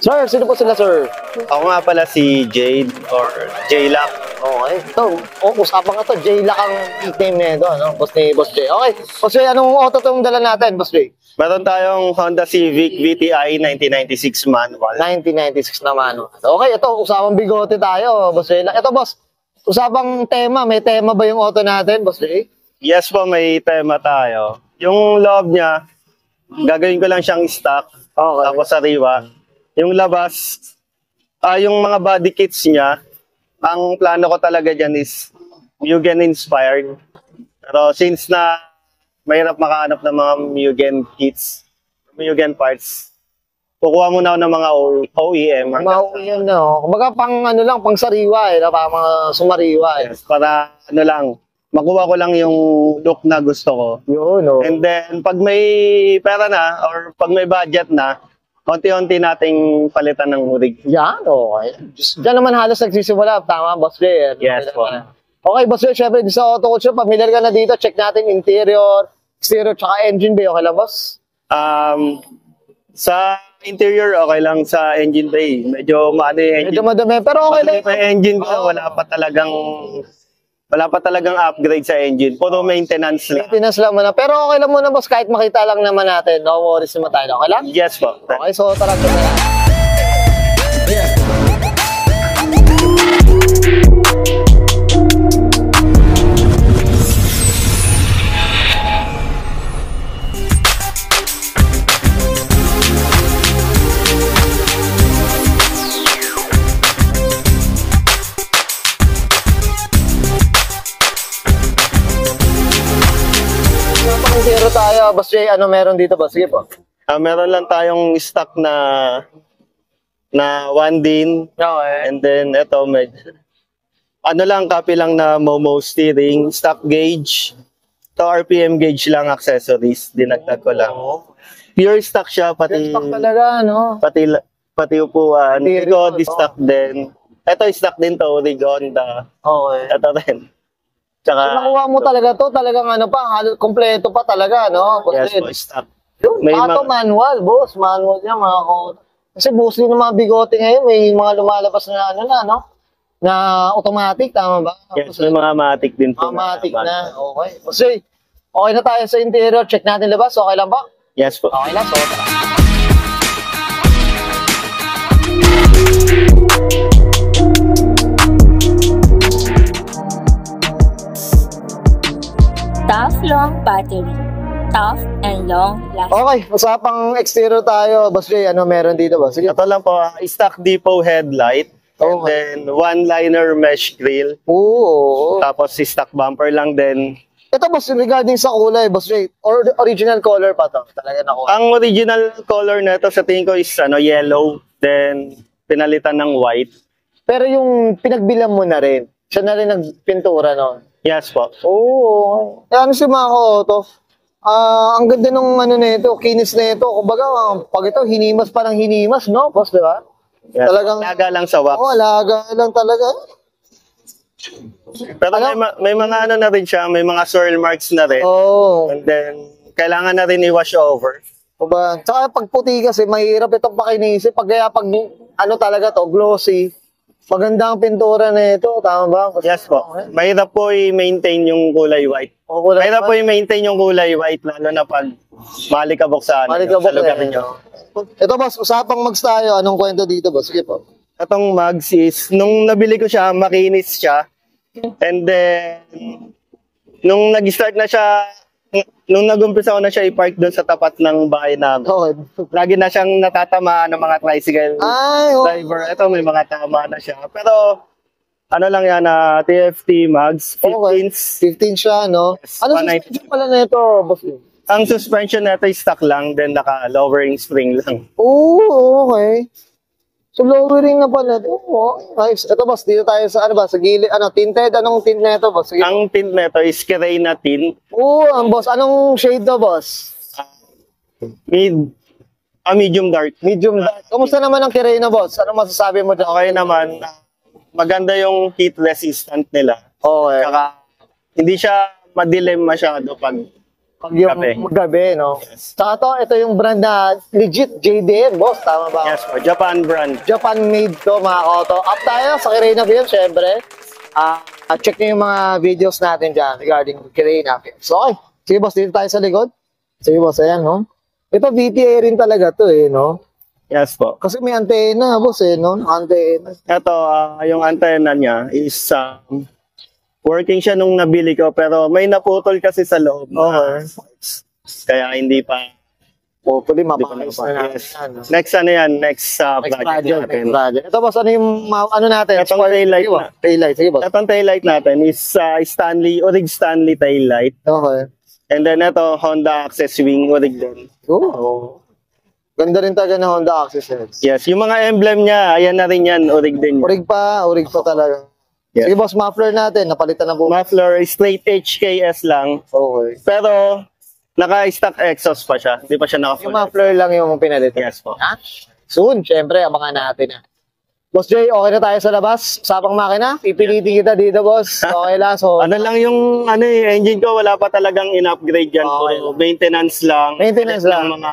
Sir, sino po sila, sir? Ako nga pala si Jade or J-Lock. Okay. Ito, usapan ka to. J-Lock ang nickname nito, ano? Boss ni Boss J. Okay. Boss J, anong auto itong dala natin, Boss J? Meron tayong Honda Civic VTI 1996 manual. 1996 na manual. Okay, ito, usapang bigote tayo, Boss J. Ito, boss, usapang tema. May tema ba yung auto natin, Boss J? Yes po, may tema tayo. Yung loob niya, gagawin ko lang siyang stock. Okay. Tapos sariwa. Yung labas, yung mga body kits niya, ang plano ko talaga dyan is Mugen inspired. Pero since na mahirap makahanap ng mga Mugen kits, Mugen parts, kukuha muna ako ng mga OEM. Mga OEM na, oh. Kumbaga pang ano lang, pang sariwa, para mga sumariwa. Yes, para ano lang, makuha ko lang yung look na gusto ko. Yun, no? And then, pag may pera na, or pag may budget na, konti-unti nating palitan ng rig. Yan, okay. Diyan naman halos nagsisimula. Tama, Boss J. Yes po. Okay, Boss J, syempre, sa Auto Culture, familiar ka na dito. Check natin interior, exterior, tsaka engine bay. Okay lang, boss? Sa interior, okay lang. Sa engine bay, medyo maano yung engine. Medyo madumi, pero okay lang. Yung engine ko, wala pa talagang upgrade sa engine. Puro maintenance lang. Maintenance lang muna. Pero okay lang muna, boss. Kahit makita lang naman natin. No worries naman tayo. Okay lang? Yes po. Okay, so tara na lang. Zero tayo, Boss J. Ano meron dito, boss? Sige po. Meron lang tayong stock na one din. Okay. And then, ito, ano lang, copy lang na Momo steering, stock gauge. To RPM gauge lang, accessories. Dinagdag ko lang. Pure stock siya, pati Stock talaga, no? pati upuan. Pati Ito, rin, stock din. Ito, stock din to, Honda. Okay. Ito rin. Tsaka, So, nakuha mo talaga to, talagang ano pa, halos kompleto pa talaga, no? yes Kasi, po, stock. yun, May ito manual, boss. Manual niya, mga ko. Kasi mostly ng mga bigote ngayon, may mga lumalabas na ano na, no? Na automatic, tama ba? Yes, may mga matic din po. Mga matic na, okay. Kasi, okay na tayo sa interior, check natin labas, okay lang ba? Yes po. Okay na, so, tara. Tough long battery. Tough and long lasting. Okay, usapang exterior tayo, Boss J. Ano meron dito, boss? Sige. Ito lang po, stock depot headlight. And then, one-liner mesh grill. Oo. Tapos, stock bumper lang din. Ito, boss, regarding sa kulay, Boss J, or original color pa to? Talaga na Ang original color na ito sa tingin ko is yellow. Then, pinalitan ng white. Pero yung pinagbilang mo na rin, siya na rin nagpintura, no? Yes po. Oo. Kaya ano si Mako to? Ang ganda nung ano nito, kinis nito. Kumbaga, pag ito, hinimas pa ng hinimas, no? Boss, di ba? Yes. Talagang, Laga lang sa wax. oo, alaga lang talaga. Pero may mga ano na rin siya, may mga swirl marks na rin. Oo. And then, kailangan na rin i-wash over. Diba? Tsaka pag puti kasi, mahirap itong pakinisin. Kaya pag ano talaga to, glossy, maganda ang pintura na ito. Tama ba? Yes po. Mahirap po i-maintain yung kulay white. Mahirap po i-maintain yung kulay white, lalo na pag malikabok sa lugar niyo. Ito, boss, usapang mags tayo. Anong kwento dito, boss? Sige po. Itong mags is, nung nabili ko siya, makinis siya. And then, nung nag-start na siya, nung nag-umpisa ko na siya i-park doon sa tapat ng bahay namin. Okay. Lagi na siyang natatamaan ng mga tricycle driver. Ito, may mga tama na siya. Pero, ano lang yan, TFT mags, 15s. 15 siya, no? Yes, Ano 190. suspension pala na ito, boss? Ang suspension na ito is stock lang, then naka-lowering spring lang. Oo, okay. So, lowering na pala ito. Oh, nice. Ito, boss, dito tayo sa, ano ba, sa gilid, tinted, anong tint na ito, boss? Sige. Ang tint na ito is Kirena tint. Oo, ang boss, anong shade to, boss? Medium dark. Medium dark. Kamusta naman ang Kirena, boss? Ano masasabi mo dyan? Okay naman. Maganda yung heat resistant nila. Okay. Saka, hindi siya madilim masyado pag Pag yung Gabi. gabi, no? Yes. Saka ito yung brand na legit JDM, boss. Tama ba? Yes po, Japan brand. Japan made to, mga koto. Up tayo sa Kirena Films, syempre. Check nyo yung mga videos natin dyan regarding Kirena Films. Okay. Sige, boss, dito tayo sa likod. Sige, boss, ayan, no? Ito, VTA rin talaga to, eh, no? Yes po. Kasi may antena, boss, eh, no? Antena. Ito, yung antenna niya is working siya nung nabili ko pero may naputol kasi sa loob. Okay. Kaya hindi pa. Hopefully, Hindi pa mapakayos nakapa- na Yes. natin. No? Next ano yan? Next Next project project, natin. next project. Ito, boss, ano yung, ano natin? Itong taillight Sige, boss. na. Taillight, sige, boss. Itong taillight natin is Orig Stanley taillight. Okay. And then ito, Honda Access Wing Orig din. Oh. Ganda rin talaga ng Honda Access. Yes, yung mga emblem niya, ayan na rin yan, Orig din. Urig pa talaga. Yes. Sige, boss, muffler natin. Napalitan na po. Muffler, straight HKS lang. Okay. Pero, naka-stock exhaust pa siya. Hindi pa siya naka-full. Yung muffler lang yung pinalit. Yes po. Ha? Soon, syempre, abangan natin. Boss Jay, okay na tayo sa labas? Usapang makina? Pipilitin kita dito, boss. Okay lang. So, Ano lang yung engine ko, wala pa talagang in-upgrade yan. Okay. Puro maintenance lang. Maintenance Ulit lang. Mga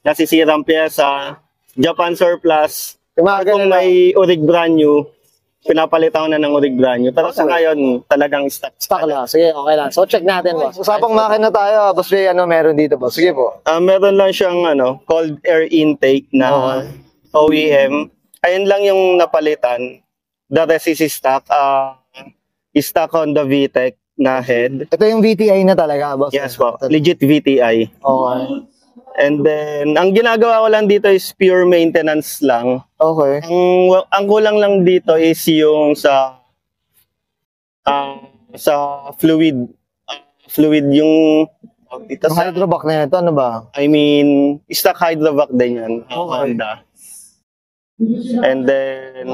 nasisirang pyesa. Japan surplus. yung mga Kung ganun lang. may Orig brand new, pinapalitan ko na ng Orig brand new. Pero sa ngayon, talagang stock. Stock lang. Sige, okay lang. So, check natin, boss. Usapang makina tayo. Boss Jay, ano meron dito, boss? Sige po. Meron lang siyang cold air intake na OEM. Ayun lang yung napalitan. The rest is stock. Stock on the VTEC na head. Ito yung VTI na talaga, boss. Yes po, legit VTI. Okay. And then, ang ginagawa ko lang dito is pure maintenance lang. Okay. Ang kulang lang dito is yung sa fluid. Fluid yung dito Yung sa, hydrovac na ito, ano ba? I mean, stock hydrovac din yan. Honda. And then,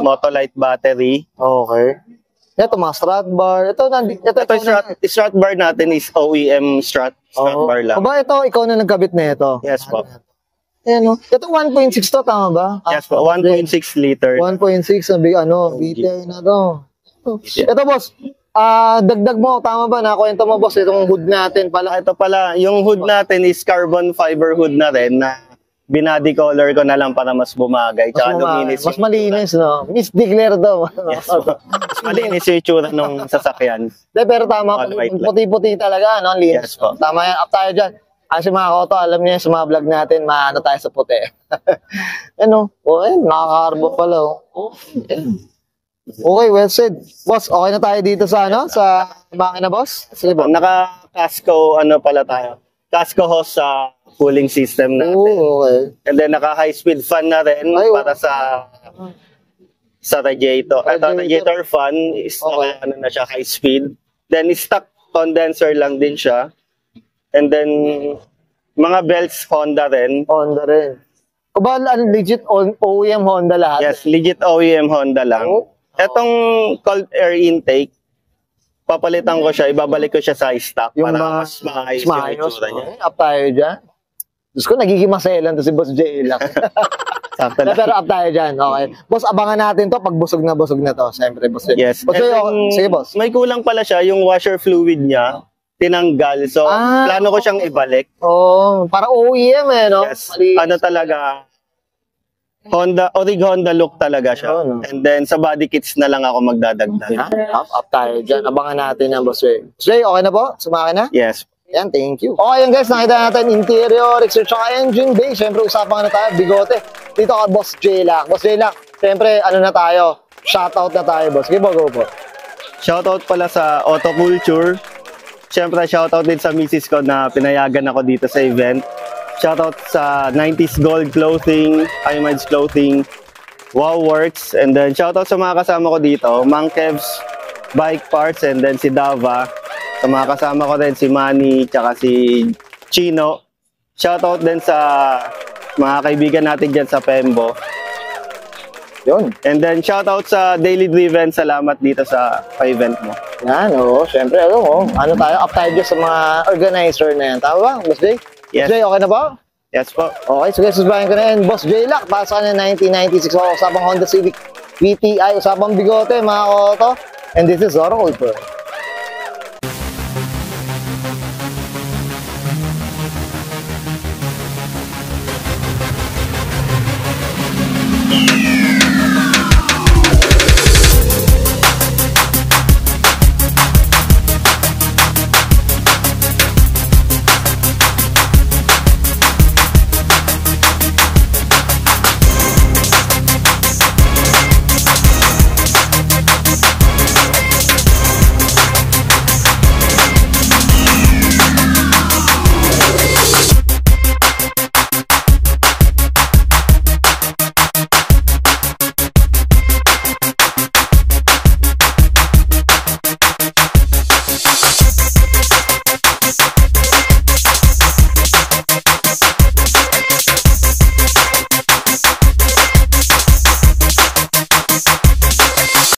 Motolite battery. Okay. Ito, mga strut bar. Ito, Ito, strut bar natin is OEM strut bar lang. Ba, ito, ikaw na nagkabit na ito. Yes po. Ayan, no? Ito, 1.6 to, tama ba? Yes po, 1.6 liter. 1.6 na big, VTI na to. Ito, boss. Dagdag mo, tama ba? Nakakwento mo, boss, itong hood natin pala. Ito pala, yung hood natin is carbon fiber hood na rin na binody color ko na lang para mas bumagay. Tsaka luminis. Mas malinis, no? Miss Declare to. Yes po. Mas malinis yung itsura ng sasakyan. Pero tama, All white lang. puti-puti talaga, no? Linis. Yes po. Tama yan, up tayo dyan. Kasi mga koto, alam niyo sa mga vlog natin, maano tayo sa puti. Ano? Okay, nakaka-carbon pala. Okay, well said. Boss, okay na tayo dito sa sa makina, boss? Sige po. Naka-casco, pala tayo. Casco hose sa cooling system natin. Okay. And then naka-high speed fan na rin Ay, para sa radiator. Ito, radiator fan is Okay. na siya, high speed. Then stock condenser lang din siya. And then mga belts Honda rin. Honda rin. Ba, legit OEM Honda lahat? Yes, legit OEM Honda lang. Oh. Etong cold air intake, papalitan ko siya, ibabalik ko siya sa stock Yung para mga mas maayos yung itsura niya. Up tayo dyan. Diyos ko, nagiging maselan to si Boss J lang. Sakto lang. Pero up tayo dyan. Okay. Boss, abangan natin to pag busog na to. Siyempre, Boss J. Yes. Boss J, And okay. then, Sige, boss. May kulang pala siya, yung washer fluid niya, tinanggal. So, plano ko siyang ibalik. Oh, para OEM no? Yes. Talaga, Orig Honda look talaga siya. Oh, no. And then, sa body kits na lang ako magdadagdag. Up tayo dyan. Abangan natin yan, Boss J. Boss J, okay na po? Sumakin na? Yes. Yan, thank you. Okay yan guys, nakita natin interior, exterior, tsaka engine bay. Siyempre, usapan na tayo, bigote. Dito ka, Boss J lang. Boss J lang, siyempre, na tayo? Shoutout na tayo, boss. Give go po. Shoutout pala sa Auto Culture. Siyempre, shoutout din sa misis ko na pinayagan ako dito sa event. Shoutout sa 90s Gold Clothing, Imides Clothing, Wow Works, and then shoutout sa mga kasama ko dito, Mang Kev's Bike Parts, and then si Dava. Sa mga kasama ko din, si Manny, tsaka si Chino. Shoutout din sa mga kaibigan natin dyan sa Pembo. Yun. And then shoutout sa Daily Driven, salamat dito sa pa-event mo. Yan, oo. Siyempre, ano tayo, up tayo dyan sa mga organizer na yan. Tama ba, Boss J? Yes. Boss J, okay na ba? Yes po. Okay, so guys, susubayan ko na yan. Boss J Lack, pasok ka na 1996. So, usapang Honda Civic VTI, usapang bigote, mga koto. And this is Zoro Culture. Bye.